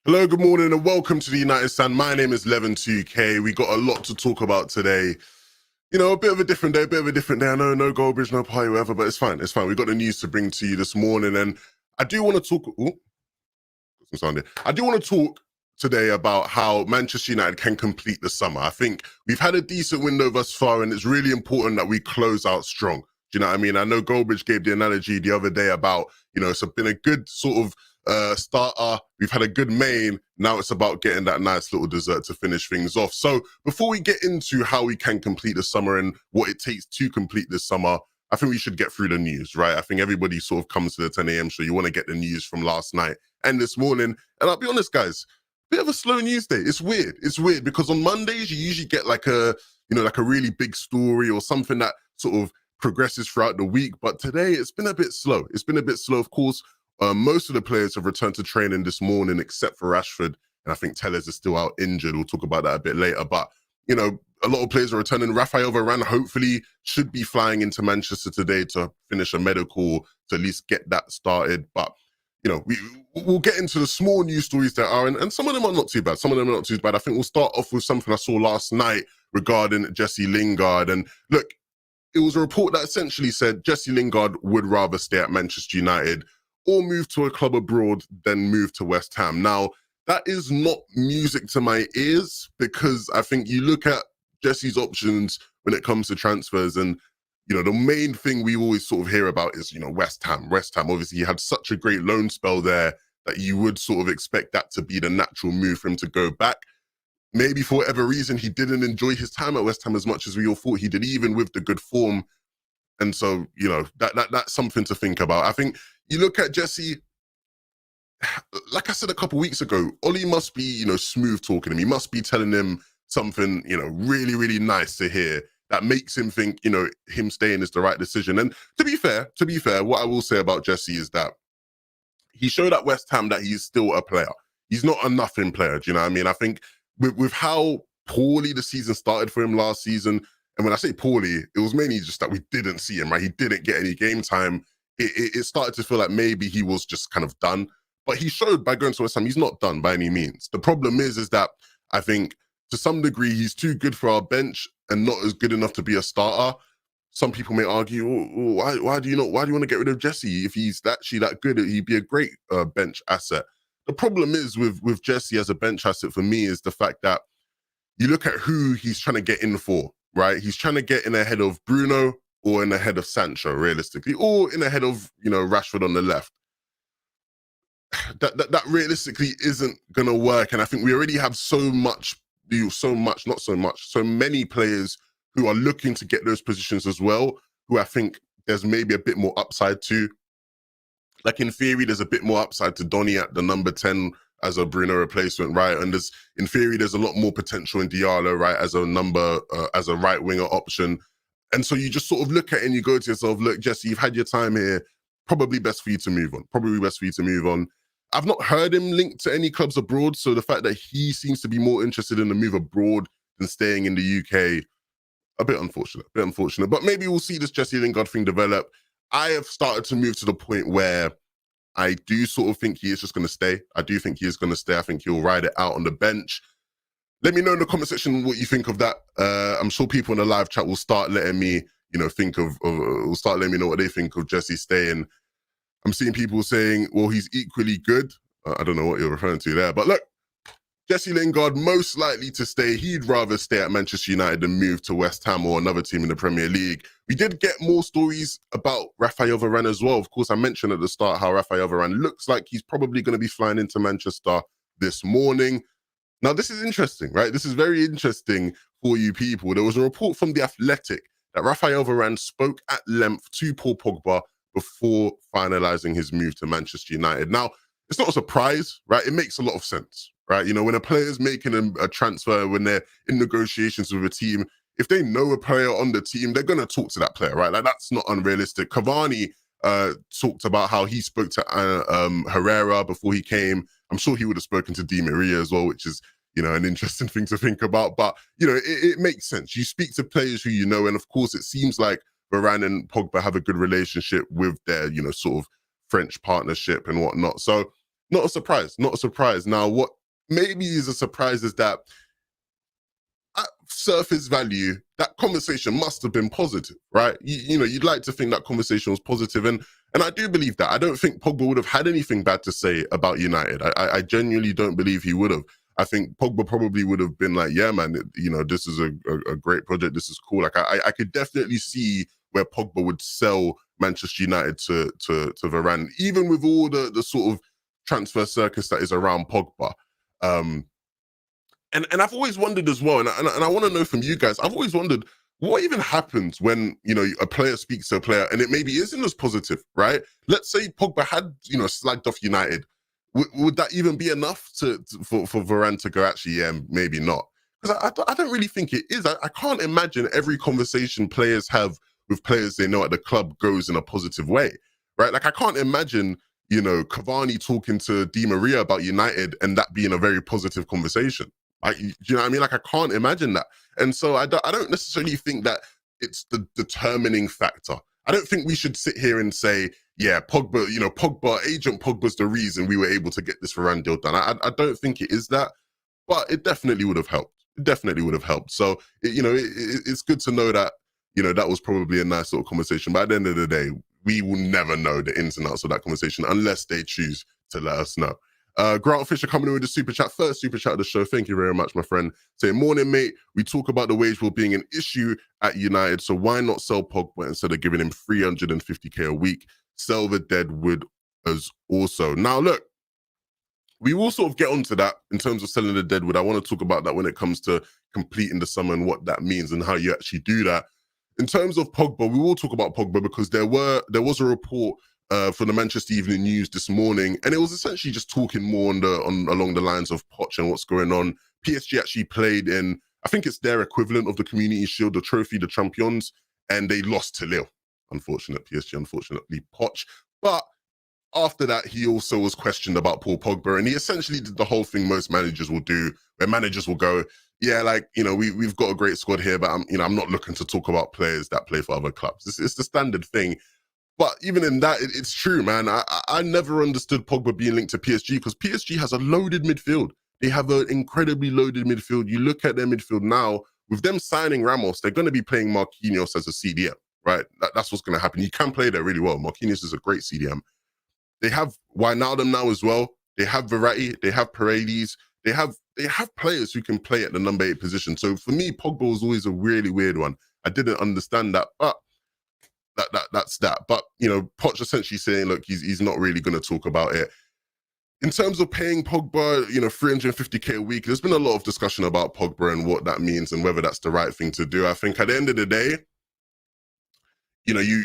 Hello, good morning, and welcome to the United Stand. My name is Levin2K. We got a lot to talk about today. You know, a bit of a different day, I know no Goldbridge, no party, whatever, but it's fine. It's fine. We got the news to bring to you this morning, and I do want to talk. I do want to talk today about how Manchester United can complete the summer. I think we've had a decent window thus far, and it's really important that we close out strong. Do you know what I mean? I know Goldbridge gave the analogy the other day about, it's been a good sort of starter. We've had a good main. Now it's about getting that nice little dessert to finish things off. So before we get into how we can complete the summer and what it takes to complete this summer, I think we should get through the news, right? I think everybody sort of comes to the 10 a.m. show. You want to get the news from last night and this morning. And I'll be honest, guys, bit of a slow news day. It's weird. It's weird because on Mondays, you usually get like a really big story or something that sort of progresses throughout the week. But today it's been a bit slow. It's been a bit slow. Of course, most of the players have returned to training this morning, except for Rashford. And I think Tellez is still out injured. We'll talk about that a bit later. But, a lot of players are returning. Raphael Varane hopefully should be flying into Manchester today to finish a medical to at least get that started. But, we'll get into the small news stories that are, and some of them are not too bad. Some of them are not too bad. I think we'll start off with something I saw last night regarding Jesse Lingard. And look, it was a report that essentially said Jesse Lingard would rather stay at Manchester United or move to a club abroad than move to West Ham. Now, that is not music to my ears because I think you look at Jesse's options when it comes to transfers and, the main thing we always sort of hear about is, West Ham. West Ham, obviously, he had such a great loan spell there that you would sort of expect that to be the natural move for him to go back. Maybe for whatever reason, he didn't enjoy his time at West Ham as much as we all thought he did, even with the good form. And so, that's something to think about. I think you look at Jesse, like I said a couple of weeks ago, Ollie must be, smooth talking him. He must be telling him something, really, really nice to hear that makes him think, him staying is the right decision. And to be fair, what I will say about Jesse is that he showed at West Ham that he's still a player. He's not a nothing player. Do you know what I mean? I think with how poorly the season started for him last season, and when I say poorly, it was mainly just that we didn't see him, right? He didn't get any game time. It started to feel like maybe he was just kind of done. But he showed by going to West Ham, he's not done by any means. The problem is that I think to some degree, he's too good for our bench and not as good enough to be a starter. Some people may argue, why do you want to get rid of Jesse? If he's actually that good, he'd be a great bench asset. The problem is with Jesse as a bench asset for me is the fact that you look at who he's trying to get in for, right? He's trying to get in ahead of Bruno or in ahead of Sancho, realistically, or in ahead of, Rashford on the left. That realistically isn't going to work. And I think we already have so many players who are looking to get those positions as well, who I think there's maybe a bit more upside to. Like in theory, there's a bit more upside to Donny at the number 10 as a Bruno replacement, right? And in theory, there's a lot more potential in Diallo, right, as a right winger option. And so you just sort of look at it and you go to yourself, look, Jesse, you've had your time here. Probably best for you to move on. I've not heard him linked to any clubs abroad. So the fact that he seems to be more interested in the move abroad than staying in the UK, a bit unfortunate. But maybe we'll see this Jesse Lingard thing develop. I have started to move to the point where I do sort of think he is just going to stay. I do think he is going to stay. I think he'll ride it out on the bench. Let me know in the comment section what you think of that. I'm sure people in the live chat will start letting me, will start letting me know what they think of Jesse staying. I'm seeing people saying, well, he's equally good. I don't know what you're referring to there. But look, Jesse Lingard, most likely to stay. He'd rather stay at Manchester United than move to West Ham or another team in the Premier League. We did get more stories about Raphael Varane as well. Of course, I mentioned at the start how Raphael Varane looks like he's probably going to be flying into Manchester this morning. Now, this is interesting, right? This is very interesting for you people. There was a report from The Athletic that Raphael Varane spoke at length to Paul Pogba before finalizing his move to Manchester United. Now, it's not a surprise, right? It makes a lot of sense, right? When a player's making a transfer, when they're in negotiations with a team, if they know a player on the team, they're going to talk to that player, right? Like, that's not unrealistic. Cavani talked about how he spoke to Herrera before he came. I'm sure he would have spoken to Di Maria as well, which is, an interesting thing to think about. But, it makes sense. You speak to players who you know, and of course, it seems like Varane and Pogba have a good relationship with their, sort of French partnership and whatnot. So Not a surprise. Not a surprise. Now, what maybe is a surprise is that at surface value, that conversation must have been positive, right? You know, you'd like to think that conversation was positive, and I do believe that. I don't think Pogba would have had anything bad to say about United. I genuinely don't believe he would have. I think Pogba probably would have been like, yeah, man, you know, this is a great project. This is cool. Like, I could definitely see where Pogba would sell Manchester United to Varane, even with all the sort of transfer circus that is around Pogba. And I've always wondered as well, and I want to know from you guys, I've always wondered what even happens when, you know, a player speaks to a player and it maybe isn't as positive, right? Let's say Pogba had, you know, slagged off United. Would that even be enough for Varane to go, actually, yeah, maybe not? Because I don't really think it is. I can't imagine every conversation players have with players they know at the club goes in a positive way, right? Like, I can't imagine, you know, Cavani talking to Di Maria about United and that being a very positive conversation. Do you know what I mean? Like, I can't imagine that. And so I don't necessarily think that it's the determining factor. I don't think we should sit here and say, yeah, Pogba, you know, Agent Pogba's the reason we were able to get this Varane deal done. I don't think it is that, but it definitely would have helped. It definitely would have helped. So, you know, it's good to know that, you know, that was probably a nice little conversation. But at the end of the day, we will never know the ins and outs of that conversation unless they choose to let us know. Grant Fisher coming in with the super chat, first super chat of the show. Thank you very much, my friend. Saying, morning, mate. We talk about the wage bill being an issue at United, so why not sell Pogba instead of giving him 350k a week? Sell the deadwood as also. Now, look, we will sort of get onto that in terms of selling the deadwood. I want to talk about that when it comes to completing the summer and what that means and how you actually do that. In terms of Pogba, we will talk about Pogba because there was a report for the Manchester Evening News this morning, and it was essentially just talking more along the lines of Poch and what's going on. PSG actually played in, I think it's their equivalent of the Community Shield, the trophy, the Champions, and they lost to Lille. Unfortunate PSG, unfortunately Poch. But after that, he also was questioned about Paul Pogba, and he essentially did the whole thing most managers will do, where managers will go, yeah, like, you know, we've got a great squad here, but I'm not looking to talk about players that play for other clubs. It's the standard thing. But even in that, it's true, man. I never understood Pogba being linked to PSG because PSG has a loaded midfield. They have an incredibly loaded midfield. You look at their midfield now, with them signing Ramos, they're going to be playing Marquinhos as a CDM, right? That's what's going to happen. You can play there really well. Marquinhos is a great CDM. They have Wijnaldum now as well. They have Verratti. They have Paredes. They have players who can play at the number 8 position. So for me, Pogba was always a really weird one. I didn't understand that, but that's that. But, you know, Poch essentially saying, look, he's not really going to talk about it. In terms of paying Pogba, you know, 350k a week, there's been a lot of discussion about Pogba and what that means and whether that's the right thing to do. I think at the end of the day, you know,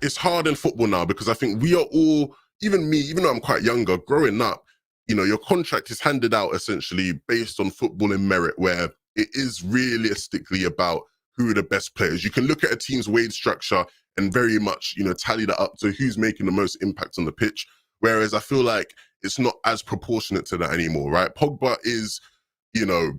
it's hard in football now because I think we are all, even me, even though I'm quite younger, growing up, you know, your contract is handed out essentially based on footballing merit, where it is realistically about who are the best players. You can look at a team's wage structure and very much, you know, tally that up to who's making the most impact on the pitch. Whereas I feel like it's not as proportionate to that anymore, right? Pogba is, you know,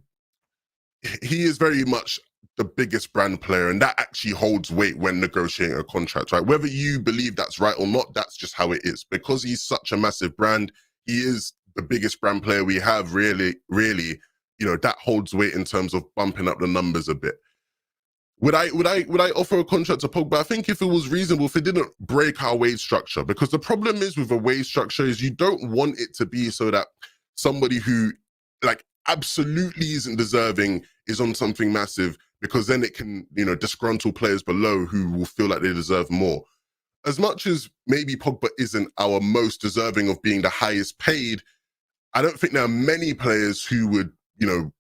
he is very much the biggest brand player, and that actually holds weight when negotiating a contract, right? Whether you believe that's right or not, that's just how it is. Because he's such a massive brand, he is the biggest brand player we have, really, you know, that holds weight in terms of bumping up the numbers a bit. Would I offer a contract to Pogba? I think if it was reasonable, if it didn't break our wage structure, because the problem is with a wage structure is you don't want it to be so that somebody who like absolutely isn't deserving is on something massive, because then it can, you know, disgruntle players below who will feel like they deserve more. As much as maybe Pogba isn't our most deserving of being the highest paid, I don't think there are many players who would, you know,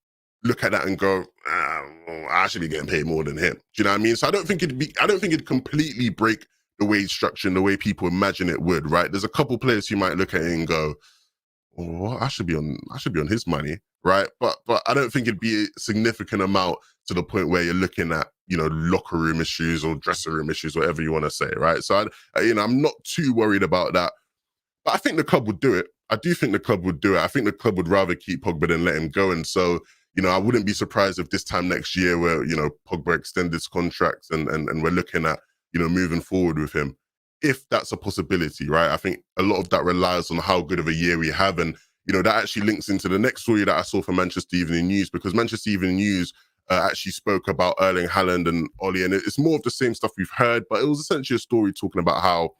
look at that and go, well, I should be getting paid more than him. Do you know what I mean? So I don't think it'd completely break the wage structure in the way people imagine it would, right? There's a couple players who might look at it and go, oh, I should be on his money, right? But I don't think it'd be a significant amount to the point where you're looking at, you know, locker room issues or dressing room issues, whatever you want to say, right? So you know, I'm not too worried about that. But I think the club would do it. I do think the club would do it. I think the club would rather keep Pogba than let him go. And so, you know, I wouldn't be surprised if this time next year where, you know, Pogba extended his contracts and we're looking at, you know, moving forward with him. if that's a possibility, right? I think a lot of that relies on how good of a year we have. And, that actually links into the next story that I saw from Manchester Evening News, because Manchester Evening News actually spoke about Erling Haaland and Ollie, and it's more of the same stuff we've heard, but it was essentially a story talking about how,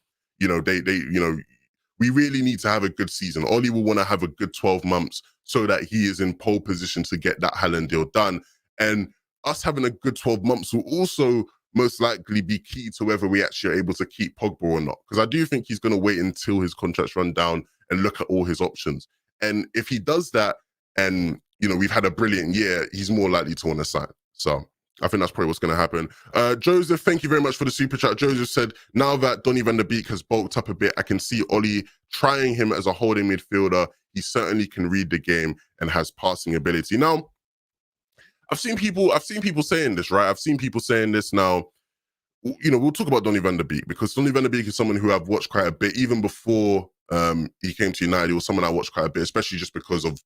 we really need to have a good season. Ollie will want to have a good 12 months so that he is in pole position to get that Haaland deal done. And us having a good 12 months will also most likely be key to whether we actually are able to keep Pogba or not. Because I do think he's going to wait until his contracts run down and look at all his options. And if he does that and, we've had a brilliant year, he's more likely to want to sign. So I think that's probably what's going to happen. Joseph, thank you very much for the super chat. Joseph said, now that Donny van der Beek has bulked up a bit, I can see Ollie trying him as a holding midfielder. He certainly can read the game and has passing ability. Now, I've seen people saying this, right? I've seen people saying this now. We'll talk about Donny van der Beek, because Donny van der Beek is someone who I've watched quite a bit. Even before he came to United, he was someone I watched quite a bit, especially just because of,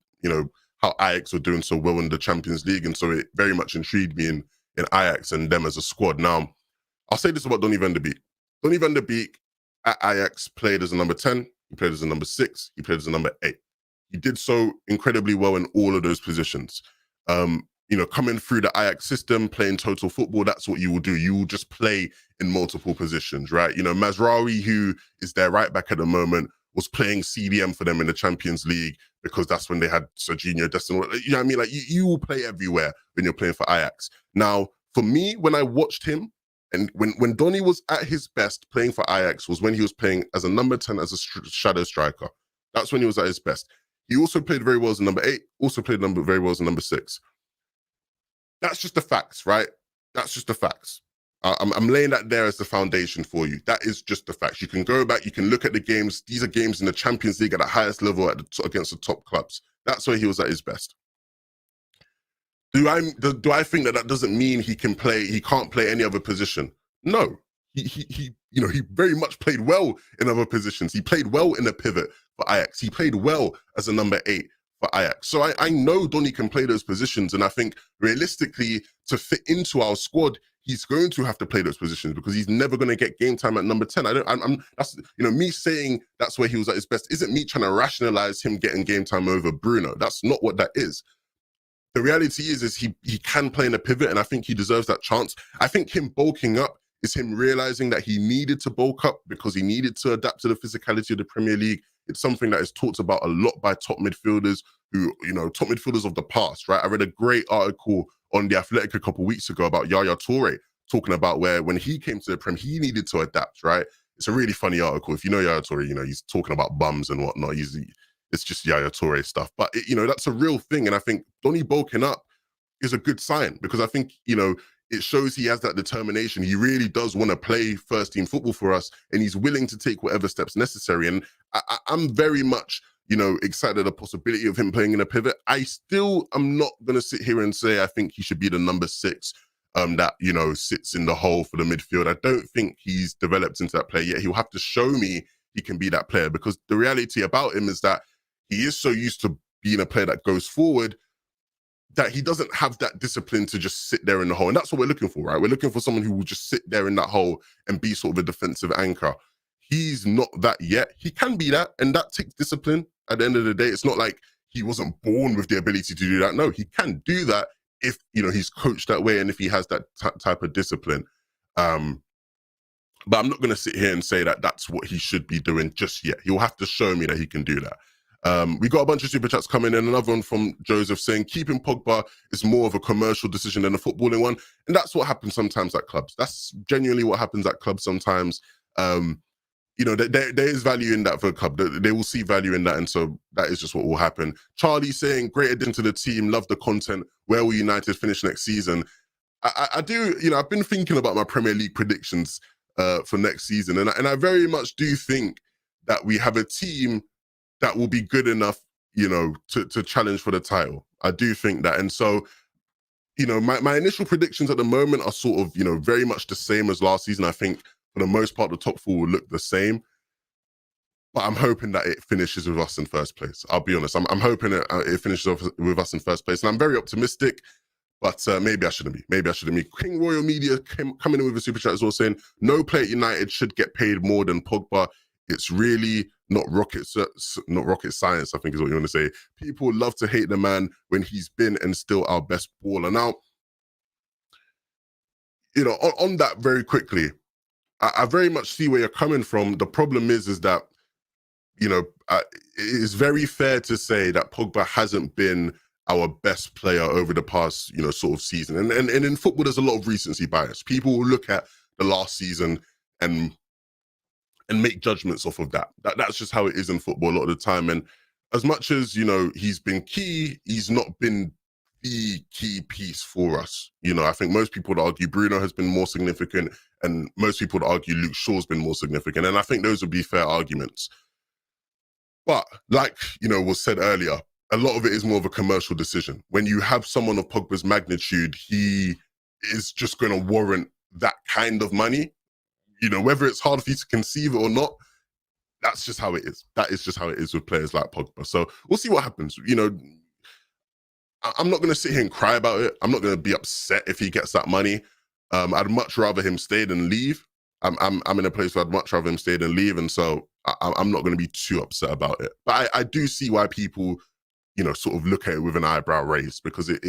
how Ajax were doing so well in the Champions League. And so it very much intrigued me in Ajax and them as a squad. Now, I'll say this about Donny van der Beek. Donny van der Beek at Ajax played as a number 10, he played as a number 6, he played as a number 8. He did so incredibly well in all of those positions. Coming through the Ajax system, playing total football, that's what you will do. You will just play in multiple positions, right? Mazraoui, who is their right back at the moment, was playing CDM for them in the Champions League because that's when they had Serginho Destin. You know what I mean? Like, you will play everywhere when you're playing for Ajax. Now, for me, when I watched him, and when Donny was at his best playing for Ajax, was when he was playing as a number 10, as a shadow striker. That's when he was at his best. He also played very well as a number 8, also played very well as a number 6. That's just the facts, right? That's just the facts. I'm laying that there as the foundation for you. That is just the facts. You can go back, you can look at the games. These are games in the Champions League at the highest level against the top clubs. That's where he was at his best. Do I think that doesn't mean he can't play any other position? No. He very much played well in other positions. He played well in a pivot for Ajax. He played well as a number 8 for Ajax. So I know Donny can play those positions, and I think realistically, to fit into our squad, he's going to have to play those positions, because he's never going to get game time at number 10. That's me saying that's where he was at his best isn't me trying to rationalize him getting game time over Bruno. That's not what that is. The reality is he can play in a pivot, and I think he deserves that chance. I think him bulking up is him realizing that he needed to bulk up because he needed to adapt to the physicality of the Premier League. It's something that is talked about a lot by top midfielders top midfielders of the past, right? I read a great article on The Athletic a couple of weeks ago about Yaya Toure, talking about where when he came to the Prem, he needed to adapt, right? It's a really funny article. If you know Yaya Toure, he's talking about bums and whatnot. It's just Yaya Toure stuff. But, that's a real thing. And I think Donny bulking up is a good sign, because I think, it shows he has that determination. He really does want to play first team football for us, and he's willing to take whatever steps necessary. And I'm very much, excited at the possibility of him playing in a pivot. I still am not going to sit here and say I think he should be the number 6 that, sits in the hole for the midfield. I don't think he's developed into that player yet. He'll have to show me he can be that player, because the reality about him is that he is so used to being a player that goes forward that he doesn't have that discipline to just sit there in the hole. And that's what we're looking for, right? We're looking for someone who will just sit there in that hole and be sort of a defensive anchor. He's not that yet. He can be that, and that takes discipline. At the end of the day, it's not like he wasn't born with the ability to do that. No, he can do that if, he's coached that way and if he has that type of discipline. But I'm not going to sit here and say that that's what he should be doing just yet. He'll have to show me that he can do that. We got a bunch of super chats coming in. Another one from Joseph saying, keeping Pogba is more of a commercial decision than a footballing one. And that's what happens sometimes at clubs. That's genuinely what happens at clubs sometimes. There is value in that for a club. They will see value in that. And so that is just what will happen. Charlie saying, great addition to the team. Love the content. Where will United finish next season? I do, I've been thinking about my Premier League predictions for next season. And I very much do think that we have a team that will be good enough, to challenge for the title. I do think that. And so, my initial predictions at the moment are sort of, very much the same as last season. I think for the most part, the top 4 will look the same. But I'm hoping that it finishes with us in first place. I'll be honest. I'm hoping it finishes off with us in first place. And I'm very optimistic. But maybe I shouldn't be. Maybe I shouldn't be. King Royal Media coming in with a super chat as well, saying no player at United should get paid more than Pogba. It's really not rocket science, I think is what you want to say. People love to hate the man when he's been and still our best baller. Now, on that very quickly, I very much see where you're coming from. The problem is that, it is very fair to say that Pogba hasn't been our best player over the past, sort of season. And in football, there's a lot of recency bias. People will look at the last season and make judgments off of that. That's just how it is in football a lot of the time. And as much as, he's been key, he's not been the key piece for us. I think most people would argue Bruno has been more significant, and most people would argue Luke Shaw's been more significant. And I think those would be fair arguments. But like, was said earlier, a lot of it is more of a commercial decision. When you have someone of Pogba's magnitude, he is just going to warrant that kind of money. Whether it's hard for you to conceive it or not, that's just how it is. That is just how it is with players like Pogba. So we'll see what happens. I'm not going to sit here and cry about it. I'm not going to be upset if he gets that money. I'd much rather him stay than leave. I'm in a place where I'd much rather him stay than leave, and so I'm not going to be too upset about it. But I do see why people, sort of look at it with an eyebrow raised, because it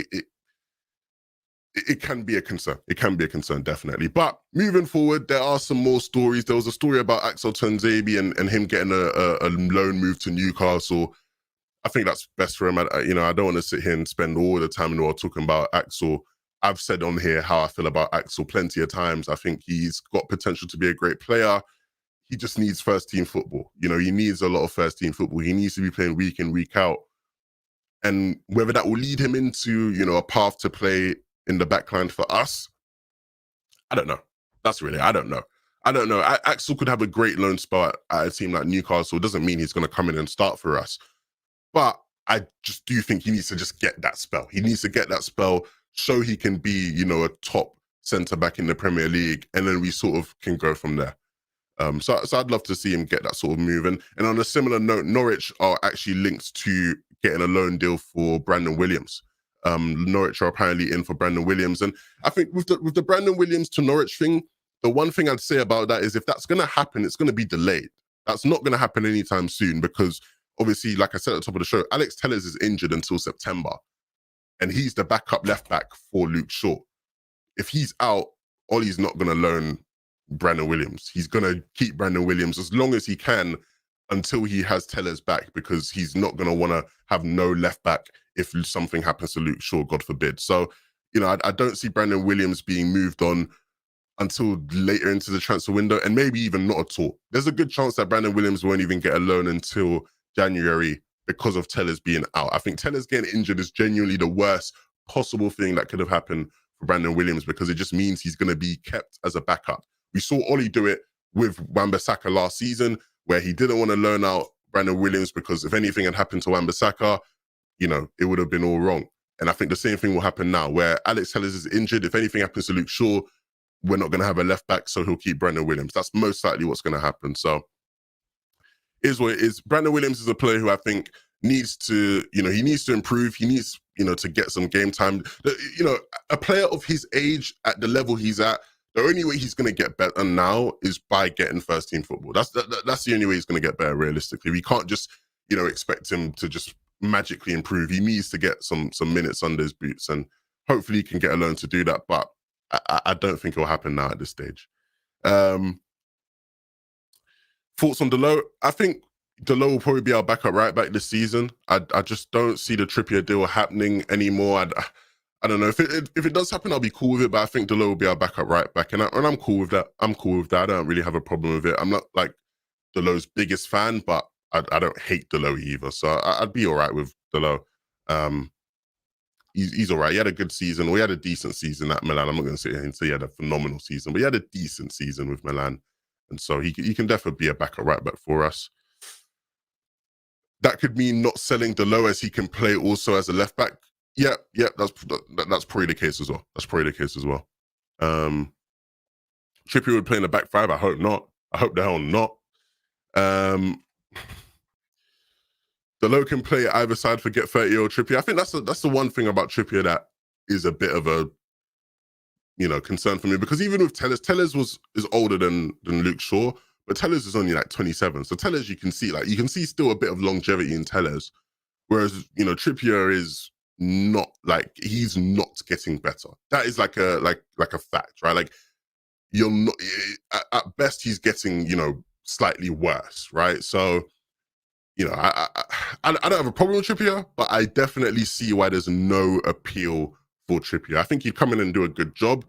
can be a concern. It can be a concern, definitely. But moving forward, there are some more stories. There was a story about Axel Tuanzebe and him getting a loan move to Newcastle. I think that's best for him. I don't want to sit here and spend all the time in the world talking about Axel. I've said on here how I feel about Axel plenty of times. I think he's got potential to be a great player. He just needs first-team football. He needs a lot of first-team football. He needs to be playing week in, week out. And whether that will lead him into, a path to play in the backline for us, I don't know. I don't know. Axel could have a great loan spot at a team like Newcastle. It doesn't mean he's going to come in and start for us. But I just do think he needs to just get that spell. He needs to get that spell, so he can be, a top centre-back in the Premier League, and then we sort of can go from there. So I'd love to see him get that sort of move. And on a similar note, Norwich are actually linked to getting a loan deal for Brandon Williams. Norwich are apparently in for Brandon Williams. And I think with the Brandon Williams to Norwich thing, the one thing I'd say about that is if that's going to happen, it's going to be delayed. That's not going to happen anytime soon, because obviously, like I said at the top of the show, Alex Telles is injured until September, and he's the backup left back for Luke Shaw. If he's out, Ollie's not going to loan Brandon Williams. He's going to keep Brandon Williams as long as he can until he has Telles back, because he's not going to want to have no left back if something happens to Luke Shaw, God forbid. So, I don't see Brandon Williams being moved on until later into the transfer window, and maybe even not at all. There's a good chance that Brandon Williams won't even get a loan until January because of Telles being out. I think Telles getting injured is genuinely the worst possible thing that could have happened for Brandon Williams, because it just means he's going to be kept as a backup. We saw Ollie do it with Wan-Bissaka last season, where he didn't want to loan out Brandon Williams because if anything had happened to Wan-Bissaka, it would have been all wrong. And I think the same thing will happen now, where Alex Telles is injured. If anything happens to Luke Shaw, we're not going to have a left back, so he'll keep Brandon Williams. That's most likely what's going to happen. So is what it is. Brandon Williams is a player who I think needs to, he needs to improve. He needs, to get some game time. A player of his age at the level he's at, the only way he's going to get better now is by getting first team football. That's the only way he's going to get better realistically. We can't just, expect him to just magically improve. He needs to get some minutes under his boots, and hopefully he can get a loan to do that. But I don't think it will happen now at this stage. Thoughts on Delot? I think Delot will probably be our backup right back this season. I just don't see the Trippier deal happening anymore. I don't know if it does happen, I'll be cool with it. But I think Delot will be our backup right back, and I'm cool with that. I'm cool with that. I don't really have a problem with it. I'm not like Delot's biggest fan, but I don't hate Delot either. So I'd be all right with Delot. He's all right. He had a good season, or he had a decent season at Milan. I'm not going to sit here and say he had a phenomenal season, but he had a decent season with Milan. And so he can definitely be a backup right back for us. That could mean not selling Delot, as he can play also as a left back. Yeah, that's probably the case as well. Trippier would play in the back five. I hope not. I hope the hell not. Delot can play either side for get 30-year-old Trippier. I think that's the one thing about Trippier that is a bit of a, concern for me, because even with Telles is older than Luke Shaw, but Telles is only like 27. So Telles, you can see still a bit of longevity in Telles, whereas Trippier is not, like, he's not getting better. That is like a fact, right? Like, you're not, at best he's getting slightly worse, right? So I don't have a problem with Trippier, but I definitely see why there's no appeal for Trippier. I think he'd come in and do a good job.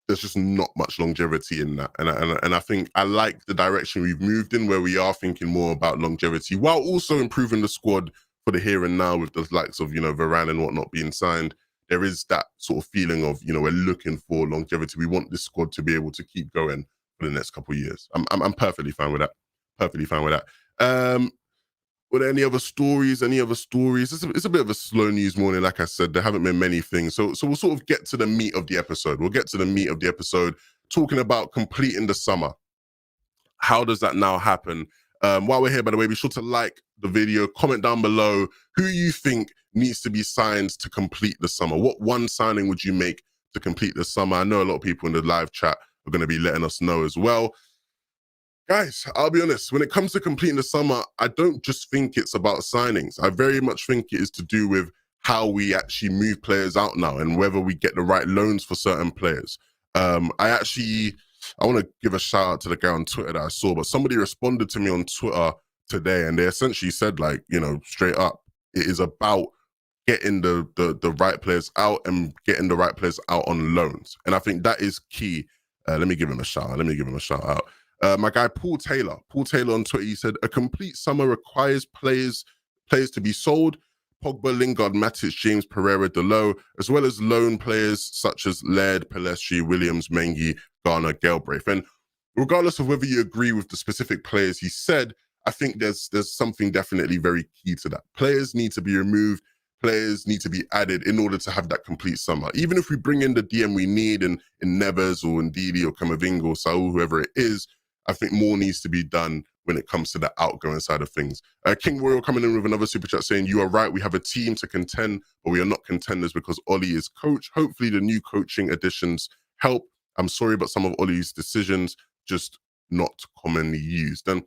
There's just not much longevity in that, and I think I like the direction we've moved in, where we are thinking more about longevity while also improving the squad for the here and now, with the likes of Varane and whatnot being signed. There is that sort of feeling of we're looking for longevity. We want this squad to be able to keep going for the next couple of years. I'm perfectly fine with that. Perfectly fine with that. Were there any other stories? It's a bit of a slow news morning. Like I said, there haven't been many things. So we'll sort of get to the meat of the episode. We'll get to the meat of the episode, talking about completing the summer. How does that now happen? While we're here, by the way, be sure to like the video, comment down below who you think needs to be signed to complete the summer. What one signing would you make to complete the summer? I know a lot of people in the live chat are going to be letting us know as well. Guys, I'll be honest, when it comes to completing the summer, I don't just think it's about signings. I very much think it is to do with how we actually move players out now and whether we get the right loans for certain players. I want to give a shout out to the guy on Twitter that I saw, but somebody responded to me on Twitter today, and they essentially said, like, straight up, it is about getting the right players out and getting the right players out on loans. And I think that is key. Let me give him a shout out. My guy Paul Taylor on Twitter, he said, a complete summer requires players to be sold. Pogba, Lingard, Matic, James, Pereira, Delo, as well as loan players such as Laird, Pelestri, Williams, Mengi, Garner, Galbraith. And regardless of whether you agree with the specific players he said, I think there's something definitely very key to that. Players need to be removed. Players need to be added in order to have that complete summer. Even if we bring in the DM we need in Niguez or Ndidi or Camavinga or Saul, whoever it is, I think more needs to be done when it comes to the outgoing side of things. King Royal coming in with another super chat saying, you are right, we have a team to contend, but we are not contenders because Ollie is coach. Hopefully the new coaching additions help. I'm sorry, but some of Ollie's decisions just not commonly used. And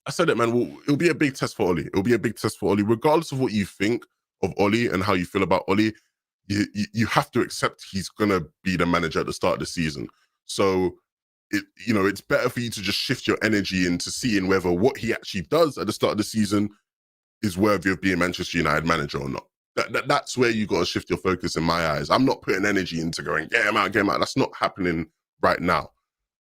I said it, man, it'll be a big test for Ollie. It'll be a big test for Ollie. Regardless of what you think of Ollie and how you feel about Ollie, you have to accept he's going to be the manager at the start of the season. So it's better for you to just shift your energy into seeing whether what he actually does at the start of the season is worthy of being Manchester United manager or not. That's where you got to shift your focus in my eyes. I'm not putting energy into going, get him out. That's not happening right now.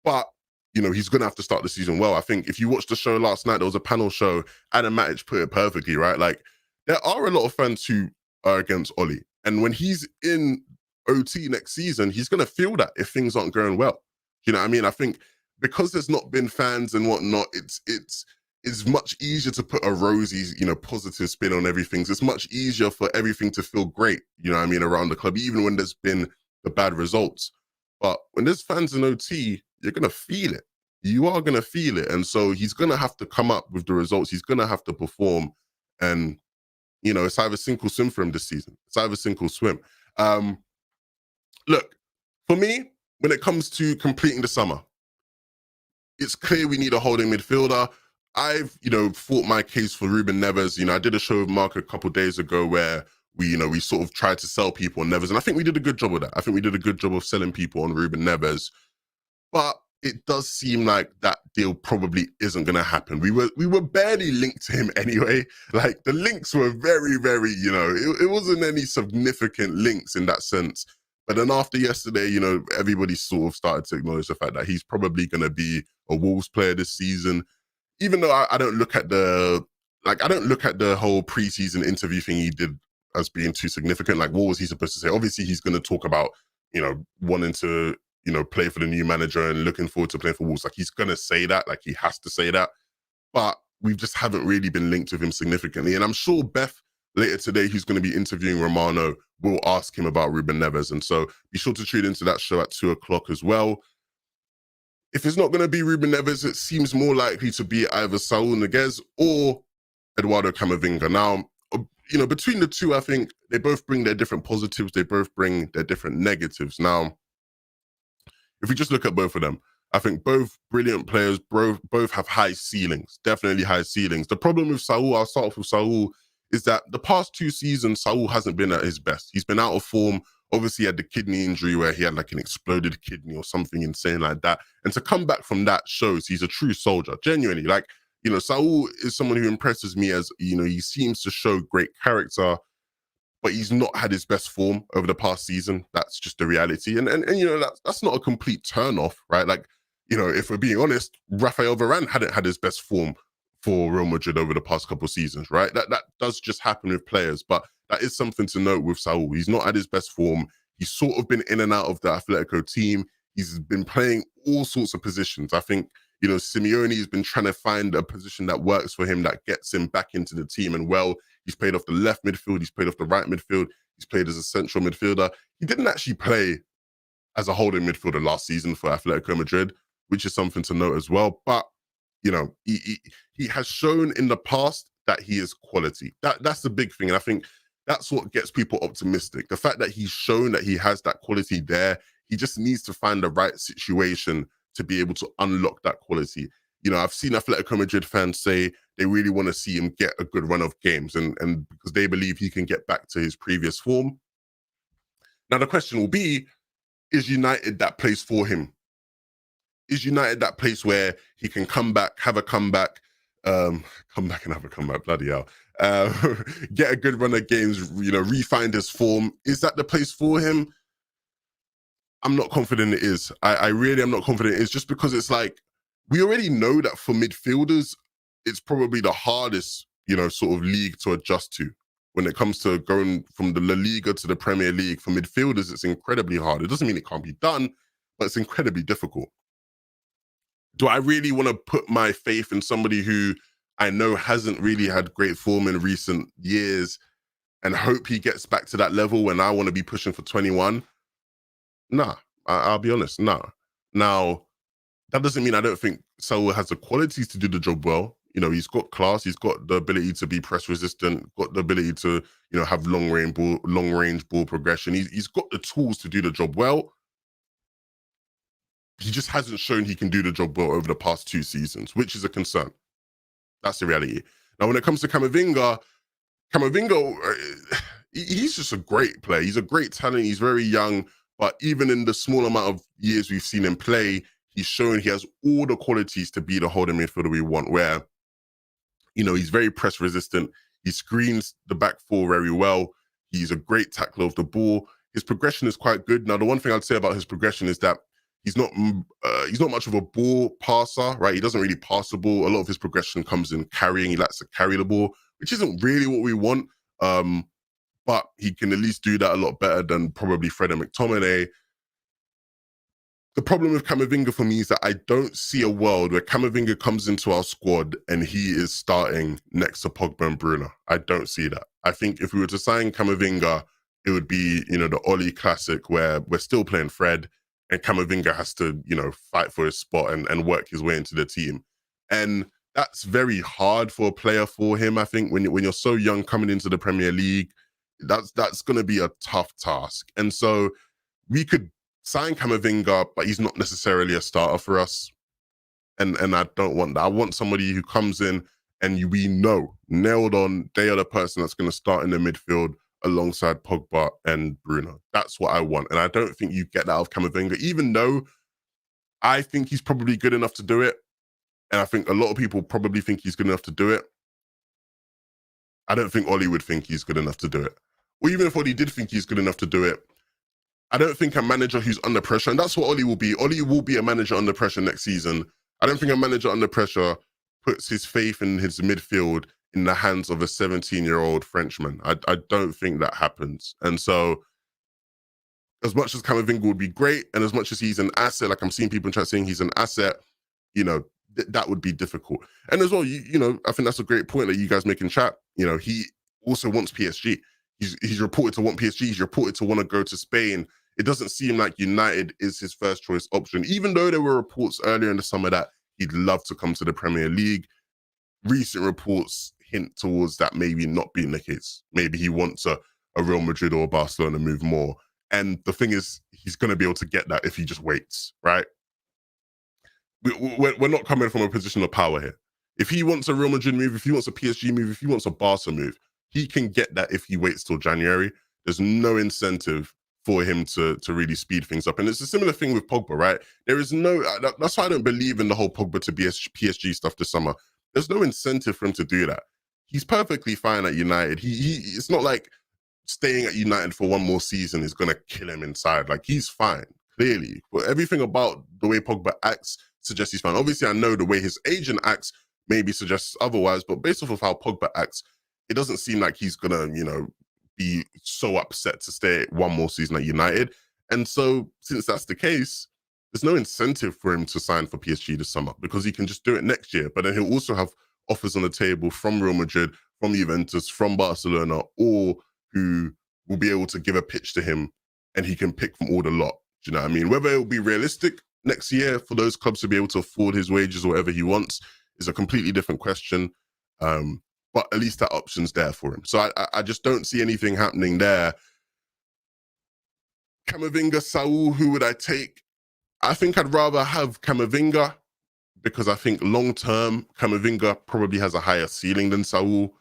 But, he's going to have to start the season well. I think if you watched the show last night, there was a panel show, Adam Matic put it perfectly, right? Like, there are a lot of fans who are against Ollie. And when he's in OT next season, he's going to feel that if things aren't going well. You know what I mean? I think because there's not been fans and whatnot, it's much easier to put a rosy, positive spin on everything. It's much easier for everything to feel great, around the club, even when there's been the bad results. But when there's fans in OT, you're going to feel it. You are going to feel it. And so he's going to have to come up with the results. He's going to have to perform. And, it's either sink or swim for him this season. It's either sink or swim. Look, for me, when it comes to completing the summer, it's clear we need a holding midfielder. I've, fought my case for Ruben Neves. I did a show with Mark a couple of days ago where we sort of tried to sell people on Neves, and I think we did a good job of that. I think we did a good job of selling people on Ruben Neves, but it does seem like that deal probably isn't going to happen. We were barely linked to him anyway. Like, the links were very, very, it wasn't any significant links in that sense. But then after yesterday, everybody sort of started to acknowledge the fact that he's probably going to be a Wolves player this season. Even though I don't look at the whole preseason interview thing he did as being too significant. Like, what was he supposed to say? Obviously, he's going to talk about, wanting to, play for the new manager and looking forward to playing for Wolves. Like, he's going to say that, like, he has to say that. But we just haven't really been linked with him significantly. And I'm sure Beth later today, who's going to be interviewing Romano, will ask him about Ruben Neves. And so be sure to tune into that show at 2:00 as well. If it's not going to be Ruben Neves, it seems more likely to be either Saul Niguez or Eduardo Camavinga. Now, between the two, I think they both bring their different positives. They both bring their different negatives. Now, if we just look at both of them, I think both brilliant players, both have high ceilings, definitely high ceilings. The problem with Saul, I'll start off with Saul, is that the past 2 seasons, Saul hasn't been at his best. He's been out of form. Obviously, he had the kidney injury where he had like an exploded kidney or something insane like that. And to come back from that shows he's a true soldier, genuinely. Like, Saul is someone who impresses me as, he seems to show great character, but he's not had his best form over the past season. That's just the reality. And that's not a complete turn off, right? Like, if we're being honest, Rafael Varane hadn't had his best form for Real Madrid over the past couple of seasons, right? That does just happen with players, but that is something to note with Saul. He's not at his best form. He's sort of been in and out of the Atletico team. He's been playing all sorts of positions. I think, Simeone has been trying to find a position that works for him, that gets him back into the team. And he's played off the left midfield. He's played off the right midfield. He's played as a central midfielder. He didn't actually play as a holding midfielder last season for Atletico Madrid, which is something to note as well. But, he has shown in the past that he is quality. That's the big thing. And I think that's what gets people optimistic. The fact that he's shown that he has that quality there, he just needs to find the right situation to be able to unlock that quality. I've seen Atletico Madrid fans say they really want to see him get a good run of games and because they believe he can get back to his previous form. Now, the question will be, is United that place for him? Is United that place where he can come back, have a comeback, bloody hell, get a good run of games, re-find his form? Is that the place for him? I'm not confident it is. I really am not confident it is, just because it's like, we already know that for midfielders, it's probably the hardest, sort of league to adjust to. When it comes to going from the La Liga to the Premier League, for midfielders, it's incredibly hard. It doesn't mean it can't be done, but it's incredibly difficult. Do I really want to put my faith in somebody who I know hasn't really had great form in recent years and hope he gets back to that level when I want to be pushing for 21? Nah, I'll be honest, nah. Now, that doesn't mean I don't think Saul has the qualities to do the job well. He's got class, he's got the ability to be press resistant, got the ability to, have long range ball progression. He's got the tools to do the job well. He just hasn't shown he can do the job well over the past 2 seasons, which is a concern. That's the reality. Now, when it comes to Camavinga, he's just a great player. He's a great talent. He's very young, but even in the small amount of years we've seen him play, he's shown he has all the qualities to be the holding midfielder we want, where, he's very press resistant. He screens the back four very well. He's a great tackler of the ball. His progression is quite good. Now, the one thing I'd say about his progression is that he's not much of a ball passer, right? He doesn't really pass the ball. A lot of his progression comes in carrying. He likes to carry the ball, which isn't really what we want. But he can at least do that a lot better than probably Fred and McTominay. The problem with Camavinga for me is that I don't see a world where Camavinga comes into our squad and he is starting next to Pogba and Bruno. I don't see that. I think if we were to sign Camavinga, it would be, the Oli classic where we're still playing Fred and Camavinga has to, fight for his spot and work his way into the team. And that's very hard for a player for him, I think, when you're so young coming into the Premier League. That's going to be a tough task. And so we could sign Camavinga, but he's not necessarily a starter for us. And I don't want that. I want somebody who comes in and we know, nailed on, they are the person that's going to start in the midfield alongside Pogba and Bruno. That's what I want. And I don't think you get that out of Camavinga, even though I think he's probably good enough to do it. And I think a lot of people probably think he's good enough to do it. I don't think Oli would think he's good enough to do it. Or even if Oli did think he's good enough to do it, I don't think a manager who's under pressure, and that's what Oli will be. Oli will be a manager under pressure next season. I don't think a manager under pressure puts his faith in his midfield in the hands of a 17-year-old Frenchman. I don't think that happens. And so, as much as Camavinga would be great, and as much as he's an asset, like I'm seeing people in chat saying he's an asset, that would be difficult. And as well, I think that's a great point that you guys make in chat. He also wants PSG. He's reported to want PSG. He's reported to want to go to Spain. It doesn't seem like United is his first choice option, even though there were reports earlier in the summer that he'd love to come to the Premier League. Recent reports hint towards that maybe not being the case. Maybe he wants a Real Madrid or a Barcelona move more. And the thing is, he's going to be able to get that if he just waits, right? We're not coming from a position of power here. If he wants a Real Madrid move, if he wants a PSG move, if he wants a Barca move, he can get that if he waits till January. There's no incentive for him to really speed things up. And it's a similar thing with Pogba, right? There is no, that's why I don't believe in the whole Pogba to PSG stuff this summer. There's no incentive for him to do that. He's perfectly fine at United. It's not like staying at United for one more season is going to kill him inside. Like, he's fine, clearly. But everything about the way Pogba acts suggests he's fine. Obviously, I know the way his agent acts maybe suggests otherwise, but based off of how Pogba acts, it doesn't seem like he's going to, be so upset to stay one more season at United. And so, since that's the case, there's no incentive for him to sign for PSG this summer because he can just do it next year. But then he'll also have offers on the table from Real Madrid, from Juventus, from Barcelona, all who will be able to give a pitch to him and he can pick from all the lot. Do you know what I mean? Whether it'll be realistic next year for those clubs to be able to afford his wages or whatever he wants is a completely different question. But at least that option's there for him. So I just don't see anything happening there. Camavinga, Saul, who would I take? I think I'd rather have Camavinga because I think long-term, Camavinga probably has a higher ceiling than Saul.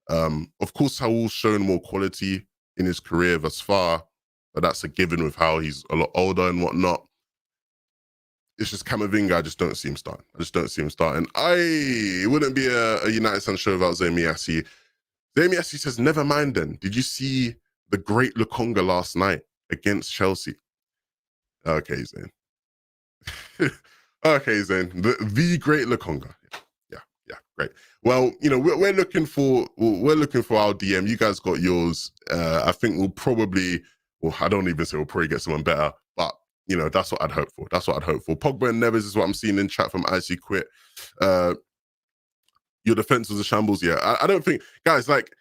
Of course, Saul's shown more quality in his career thus far, but that's a given with how he's a lot older and whatnot. It's just Camavinga, I just don't see him starting. It wouldn't be a United Sun show without Zemiassi. Zemiassi says, never mind then. Did you see the great Lukonga last night against Chelsea? Okay, Zain. Okay, Zain. The great Lukonga. Yeah, great. Well, we're looking for our DM. You guys got yours. I think we'll probably, I don't even say we'll probably get someone better, but that's what I'd hope for. Pogba and Neves is what I'm seeing in chat from Icy Quit. Your defense was a shambles. Yeah, I don't think, guys, like,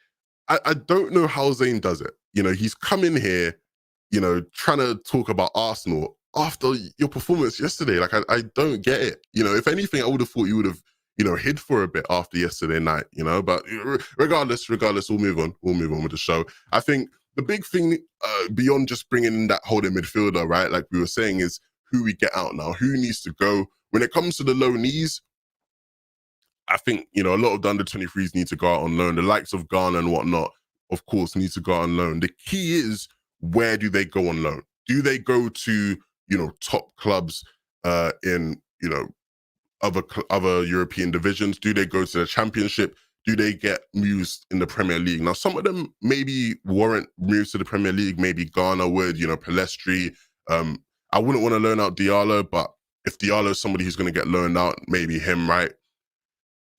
I don't know how Zayn does it. He's come in here, trying to talk about Arsenal after your performance yesterday. Like, I don't get it. If anything, I would have thought you would have, hid for a bit after yesterday night, but regardless, we'll move on with the show. I think the big thing beyond just bringing in that holding midfielder, right, like we were saying, is who we get out now, who needs to go. When it comes to the low knees, I think, a lot of the under-23s need to go out on loan. The likes of Ghana and whatnot, of course, need to go out on loan. The key is, where do they go on loan? Do they go to, top clubs in, other European divisions? Do they go to the Championship? Do they get moves in the Premier League? Now, some of them maybe warrant moves to the Premier League. Maybe Ghana would, Palestri. I wouldn't want to loan out Diallo, but if Diallo is somebody who's going to get loaned out, maybe him, right?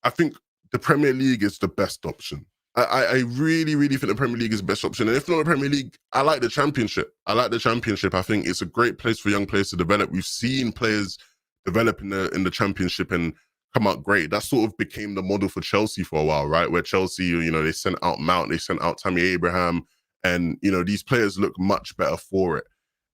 I think the Premier League is the best option. I really, really think the Premier League is the best option. And if not the Premier League, I like the Championship. I think it's a great place for young players to develop. We've seen players develop in the Championship and come out great. That sort of became the model for Chelsea for a while, right? Where Chelsea, they sent out Mount, they sent out Tammy Abraham, and, these players look much better for it.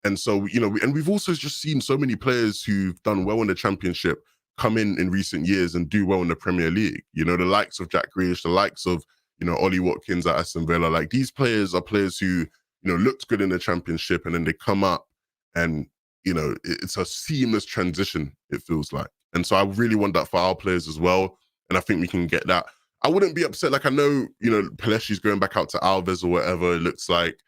And so, and we've also just seen so many players who've done well in the Championship come in recent years and do well in the Premier League. The likes of Jack Grealish, the likes of, Ollie Watkins at Aston Villa. Like, these players are players who, looked good in the Championship, and then they come up and, it's a seamless transition, it feels like. And so I really want that for our players as well. And I think we can get that. I wouldn't be upset. Like, I know, Pelestri's going back out to Alves or whatever it looks like.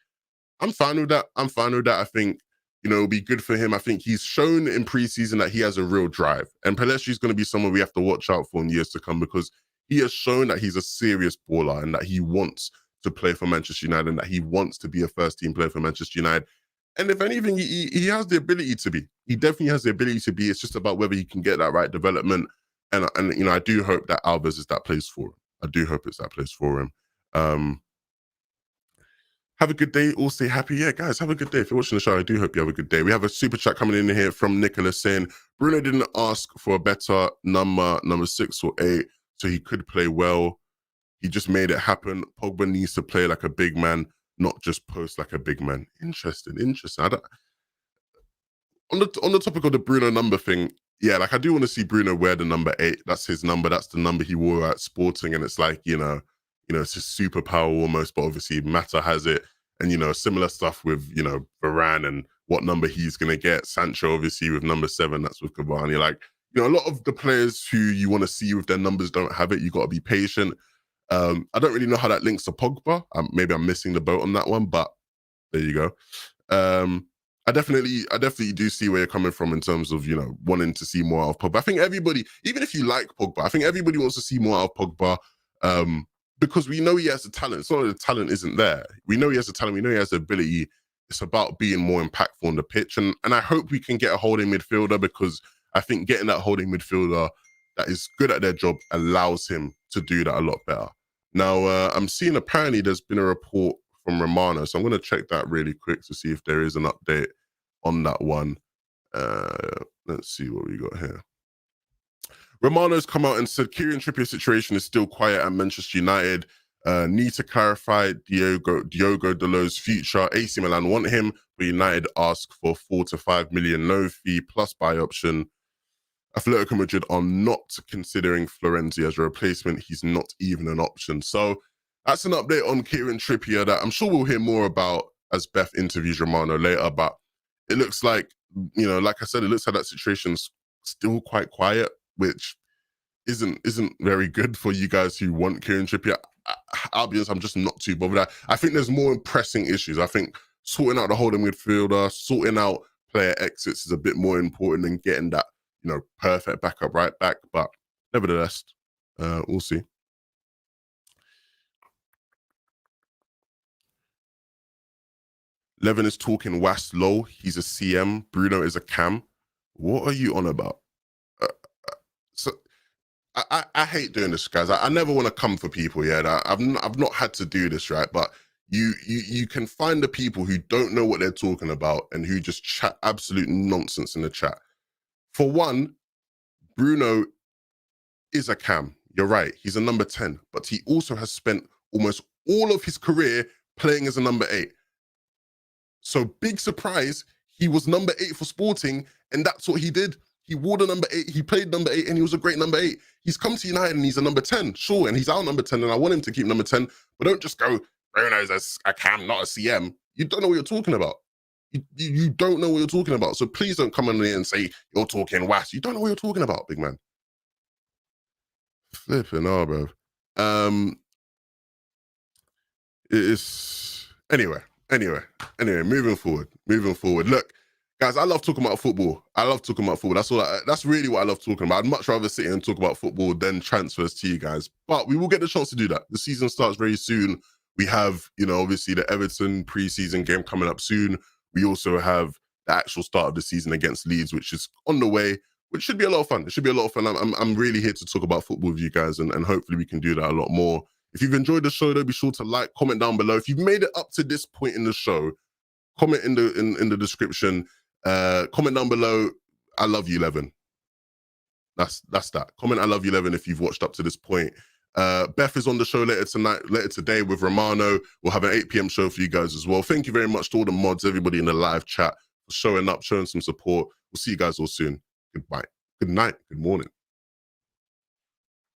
I'm fine with that. I think, it'll be good for him. I think he's shown in preseason that he has a real drive. And Pelestri's going to be someone we have to watch out for in years to come, because he has shown that he's a serious baller and that he wants to play for Manchester United and that he wants to be a first-team player for Manchester United. And if anything, he has the ability to be. He definitely has the ability to be. It's just about whether he can get that right development. And I do hope that Alves is that place for him. I do hope it's that place for him. Have a good day. All stay happy. Yeah, guys, have a good day. If you're watching the show, I do hope you have a good day. We have a super chat coming in here from Nicholas saying, Bruno didn't ask for a better number 6 or 8, so he could play well. He just made it happen. Pogba needs to play like a big man, not just post like a big man. Interesting. On the topic of the Bruno number thing, yeah, I do want to see Bruno wear the number 8. That's his number. That's the number he wore at Sporting. And it's like, you know, it's his superpower almost, but obviously Mata has it. And, you know, similar stuff with, you know, Varane and what number he's going to get. Sancho, obviously, with number 7, that's with Cavani. Like, you know, a lot of the players who you want to see with their numbers don't have it. You got to be patient. I don't really know how that links to Pogba. Maybe I'm missing the boat on that one, but there you go. I definitely do see where you're coming from in terms of, you know, wanting to see more out of Pogba. I think everybody, even if you like Pogba, I think everybody wants to see more out of Pogba, because we know he has the talent. It's not that the talent isn't there. We know he has the talent. We know he has the ability. It's about being more impactful on the pitch. And I hope we can get a holding midfielder, because I think getting that holding midfielder that is good at their job allows him to do that a lot better. Now, I'm seeing apparently there's been a report from Romano, so I'm going to check that really quick to see if there is an update on that one. Let's see what we got here. Romano's come out and said Kieran Trippier's situation is still quiet at Manchester United. Need to clarify Diogo Dalot's future. AC Milan want him, but United ask for 4 to 5 million no fee plus buy option. Atletico Madrid are not considering Florenzi as a replacement. He's not even an option. So that's an update on Kieran Trippier that I'm sure we'll hear more about as Beth interviews Romano later. But it looks like, you know, like I said, it looks like that situation's still quite quiet, which isn't very good for you guys who want Kieran Trippier. I'll be honest, I'm just not too bothered. I think there's more pressing issues. I think sorting out the holding midfielder, sorting out player exits is a bit more important than getting that, you know, perfect backup right back. But nevertheless, we'll see. Levin is talking Was low. He's a CM. Bruno is a cam. What are you on about? So I hate doing this, guys. I never want to come for people. Yeah, I've not had to do this, right? But you can find the people who don't know what they're talking about and who just chat absolute nonsense in the chat. For one, Bruno is a cam. You're right. He's a number 10, but he also has spent almost all of his career playing as a number 8. So big surprise, he was number 8 for Sporting, and that's what he did. He wore the number 8, he played number 8, and he was a great number 8. He's come to United and he's a number 10, sure, and he's our number 10, and I want him to keep number 10, but don't just go, Bruno's a cam, not a CM. You don't know what you're talking about. You don't know what you're talking about. So please don't come on here and say you're talking Was. You don't know what you're talking about, big man. Flipping bro. It's anyway, moving forward. Look, guys, I love talking about football. That's really what I love talking about. I'd much rather sit here and talk about football than transfers to you guys. But we will get the chance to do that. The season starts very soon. We have, you know, obviously the Everton preseason game coming up soon. We also have the actual start of the season against Leeds, which is on the way, which should be a lot of fun. It should be a lot of fun. I'm really here to talk about football with you guys, and hopefully we can do that a lot more. If you've enjoyed the show, though, be sure to like, comment down below. If you've made it up to this point in the show, comment in the description. Comment down below, I love you, Levin. That's that. Comment I love you, Levin, if you've watched up to this point. Beth is on the show later today with Romano. We'll have an 8 p.m. show for you guys as well. Thank you very much to all the mods, everybody in the live chat for showing up, showing some support. We'll see you guys all soon. Goodbye. Good night. Good morning.